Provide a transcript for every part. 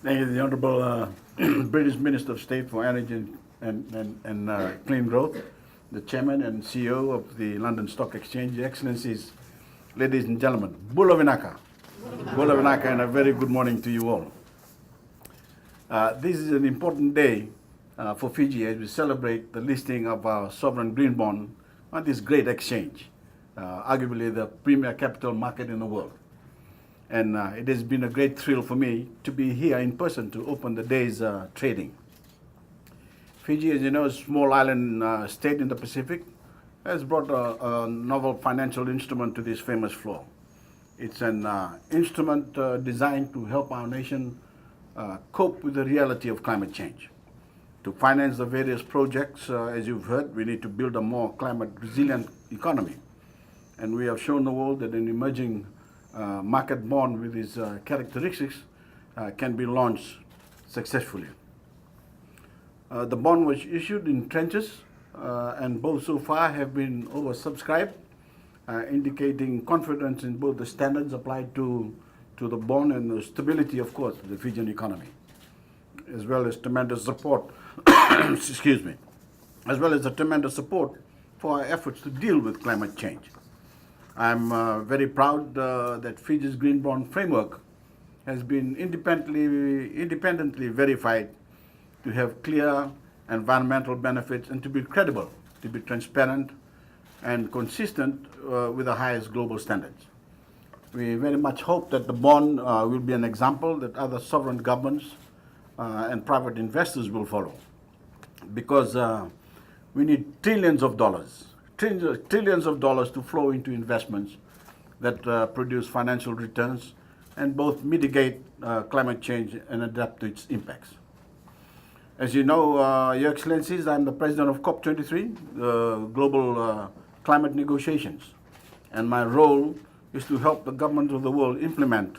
Thank you, the Honourable British Minister of State for Energy and Clean Growth, the Chairman and CEO of the London Stock Exchange, Your Excellencies, ladies and gentlemen, Bula Vinaka. Bula Vinaka, and a very good morning to you all. This is an important day for Fiji as we celebrate the listing of our sovereign green bond on this great exchange, arguably the premier capital market in the world. And it has been a great thrill for me to be here in person to open the day's trading. Fiji, as you know, is a small island state in the Pacific, has brought a novel financial instrument to this famous floor. It's an instrument designed to help our nation cope with the reality of climate change. To finance the various projects, as you've heard, we need to build a more climate resilient economy. And we have shown the world that an emerging market bond with its characteristics can be launched successfully. The bond was issued in tranches, and both so far have been oversubscribed, indicating confidence in both the standards applied to the bond and the stability, of course, of the Fijian economy, as well as tremendous support, excuse me, as well as the tremendous support for our efforts to deal with climate change. I'm very proud that Fiji's Green Bond framework has been independently verified to have clear environmental benefits and to be credible, to be transparent and consistent with the highest global standards. We very much hope that the bond will be an example that other sovereign governments and private investors will follow, because we need trillions of dollars to flow into investments that produce financial returns and both mitigate climate change and adapt to its impacts. As you know, Your Excellencies, I'm the president of COP23, the global climate negotiations, and my role is to help the governments of the world implement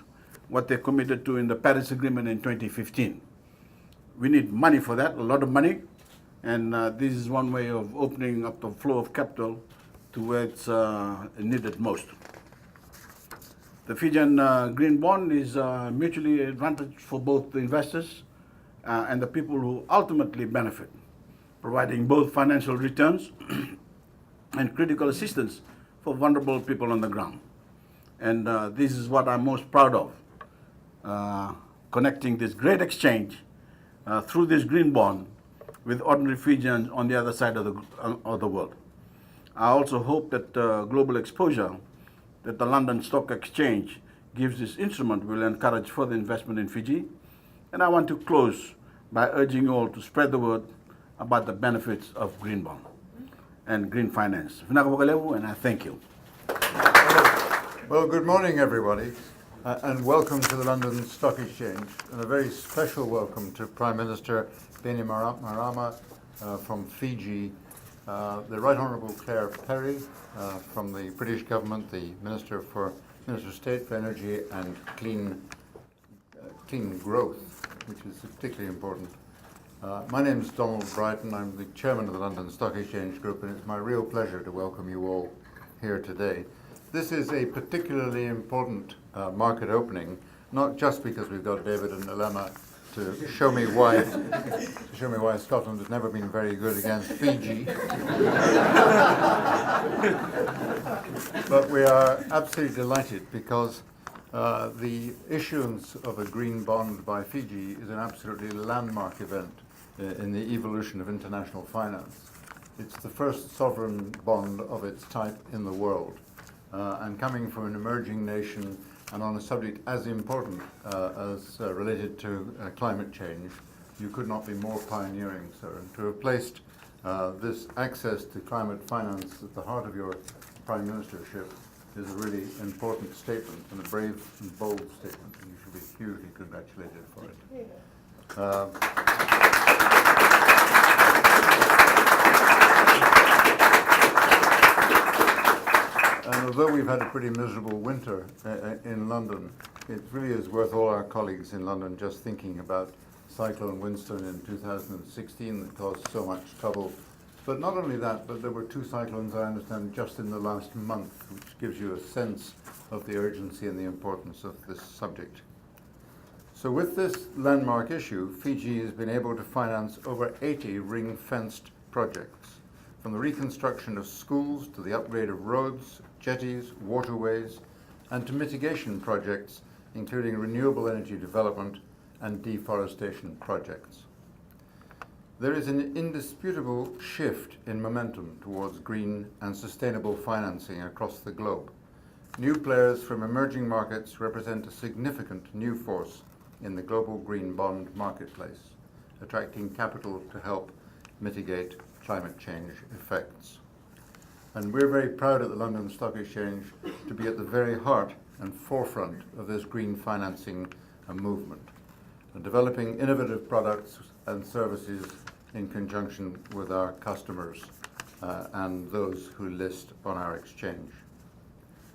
what they committed to in the Paris Agreement in 2015. We need money for that, a lot of money, and this is one way of opening up the flow of capital to where it's needed most. The Fijian Green Bond is mutually advantageous for both the investors and the people who ultimately benefit, providing both financial returns and critical assistance for vulnerable people on the ground. And this is what I'm most proud of, connecting this great exchange through this green bond with ordinary Fijians on the other side of the world. I also hope that global exposure that the London Stock Exchange gives this instrument will encourage further investment in Fiji. And I want to close by urging you all to spread the word about the benefits of green bond and green finance. And I thank you. Well, good morning, everybody, and welcome to the London Stock Exchange, and a very special welcome to Prime Minister Bainimarama from Fiji, the Right Honourable Claire Perry from the British Government, the Minister of State for Energy and Clean Growth, which is particularly important. My name is Donald Brighton. I'm the Chairman of the London Stock Exchange Group, and it's my real pleasure to welcome you all here today. This is a particularly important market opening, not just because we've got David and Elena to show me why Scotland has never been very good against Fiji, but we are absolutely delighted because the issuance of a green bond by Fiji is an absolutely landmark event in the evolution of international finance. It's the first sovereign bond of its type in the world. And coming from an emerging nation and on a subject as important as related to climate change, you could not be more pioneering, sir. And to have placed this access to climate finance at the heart of your Prime Ministership is a really important statement, and a brave and bold statement, and you should be hugely congratulated for it. And although we've had a pretty miserable winter in London, it really is worth all our colleagues in London just thinking about Cyclone Winston in 2016 that caused so much trouble But not only that, but there were 2 cyclones, I understand, just in the last month, which gives you a sense of the urgency and the importance of this subject. So with this landmark issue, Fiji has been able to finance over 80 ring-fenced projects, from the reconstruction of schools to the upgrade of roads, jetties, waterways, and to mitigation projects, including renewable energy development and deforestation projects. There is an indisputable shift in momentum towards green and sustainable financing across the globe. New players from emerging markets represent a significant new force in the global green bond marketplace, attracting capital to help mitigate climate change effects. And we're very proud at the London Stock Exchange to be at the very heart and forefront of this green financing movement, and developing innovative products and services in conjunction with our customers and those who list on our exchange.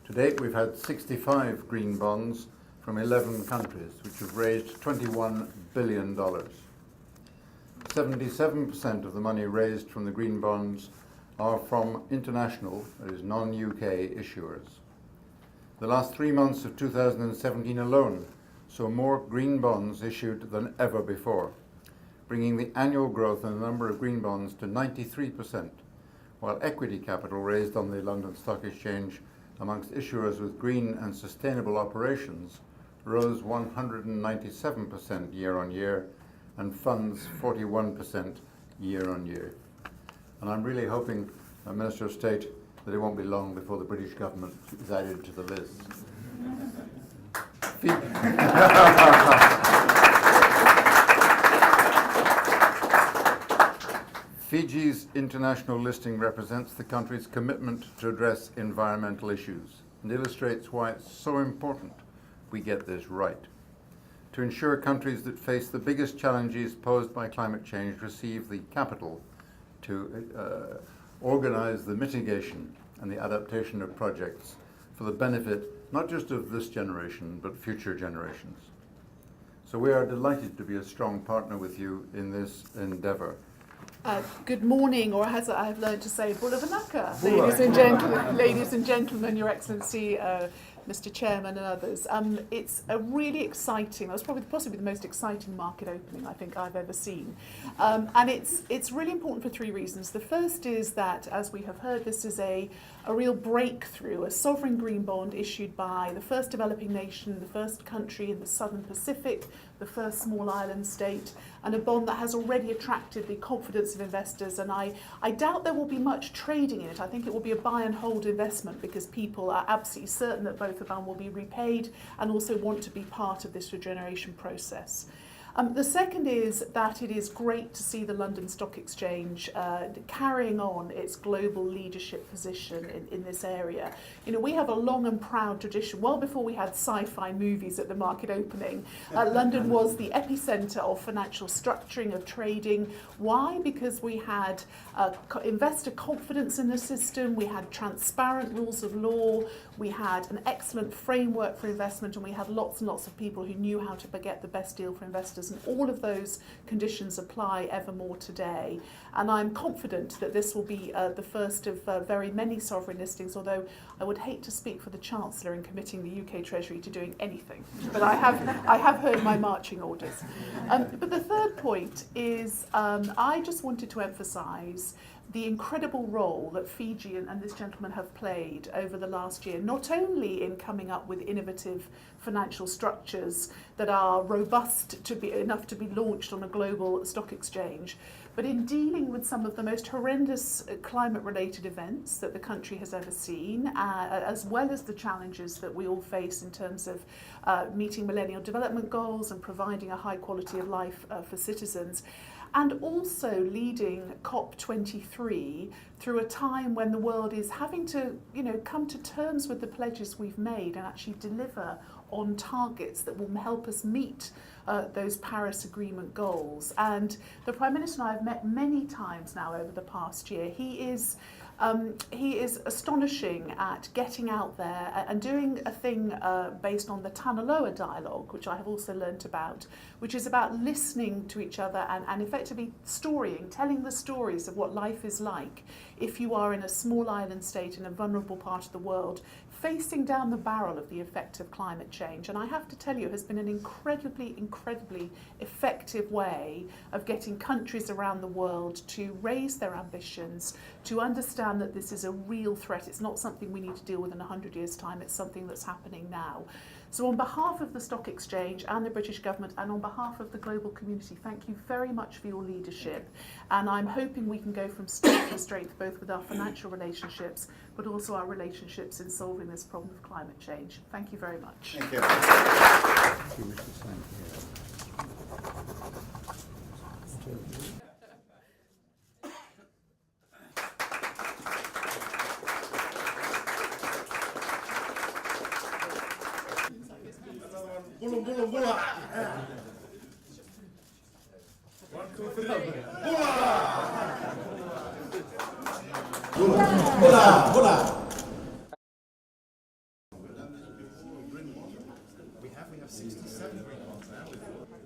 To date, we've had 65 green bonds from 11 countries, which have raised $21 billion. 77% of the money raised from the green bonds are from international, that is non-UK issuers. The last 3 months of 2017 alone saw more green bonds issued than ever before, bringing the annual growth in the number of green bonds to 93%, while equity capital raised on the London Stock Exchange amongst issuers with green and sustainable operations rose 197% year on year, and funds 41% year on year. And I'm really hoping, Minister of State, that it won't be long before the British government is added to the list. Fiji's international listing represents the country's commitment to address environmental issues and illustrates why it's so important we get this right. To ensure countries that face the biggest challenges posed by climate change receive the capital to organize the mitigation and the adaptation of projects for the benefit not just of this generation but future generations. So we are delighted to be a strong partner with you in this endeavor. Good morning, or as I've learned to say, Bula Vanaka, ladies and gentlemen, Your Excellency, Mr. Chairman and others. It's a really exciting, that's probably possibly the most exciting market opening I think I've ever seen. And it's really important for 3 reasons. The first is that, as we have heard, this is a real breakthrough, a sovereign green bond issued by the first developing nation, the first country in the Southern Pacific, the first small island state, and a bond that has already attracted the confidence of investors. And I doubt there will be much trading in it. I think it will be a buy and hold investment because people are absolutely certain that both the bond will be repaid and also want to be part of this regeneration process. The second is that it is great to see the London Stock Exchange carrying on its global leadership position in this area. You know, we have a long and proud tradition. Well before we had sci-fi movies at the market opening, London was the epicenter of financial structuring, of trading. Why? Because we had investor confidence in the system, we had transparent rules of law, we had an excellent framework for investment, and we had lots and lots of people who knew how to get the best deal for investors. And all of those conditions apply ever more today. And I'm confident that this will be the first of very many sovereign listings, although I would hate to speak for the Chancellor in committing the UK Treasury to doing anything. But I have heard my marching orders. But the third point is I just wanted to emphasise the incredible role that Fiji and this gentleman have played over the last year, not only in coming up with innovative financial structures that are robust to be enough to be launched on a global stock exchange, but in dealing with some of the most horrendous climate-related events that the country has ever seen, as well as the challenges that we all face in terms of meeting Millennial Development Goals and providing a high quality of life for citizens. And also leading COP23 through a time when the world is having to, come to terms with the pledges we've made and actually deliver on targets that will help us meet those Paris Agreement goals. And the Prime Minister and I have met many times now over the past year. He is He is astonishing at getting out there and doing a thing based on the Tanaloa dialogue, which I have also learnt about, which is about listening to each other and effectively telling the stories of what life is like if you are in a small island state in a vulnerable part of the world, facing down the barrel of the effect of climate change. And I have to tell you, it has been an incredibly effective way of getting countries around the world to raise their ambitions, to understand that this is a real threat. It's not something we need to deal with in 100 years' time, it's something that's happening now. So on behalf of the Stock Exchange and the British government and on behalf of the global community, thank you very much for your leadership. And I'm hoping we can go from strength to strength, both with our financial relationships, but also our relationships in solving this problem of climate change. Thank you very much. Thank you. Bulung, bulung, bulung. One, two, three. Bulung. Bulung, bulung. We have 67 green bonds now.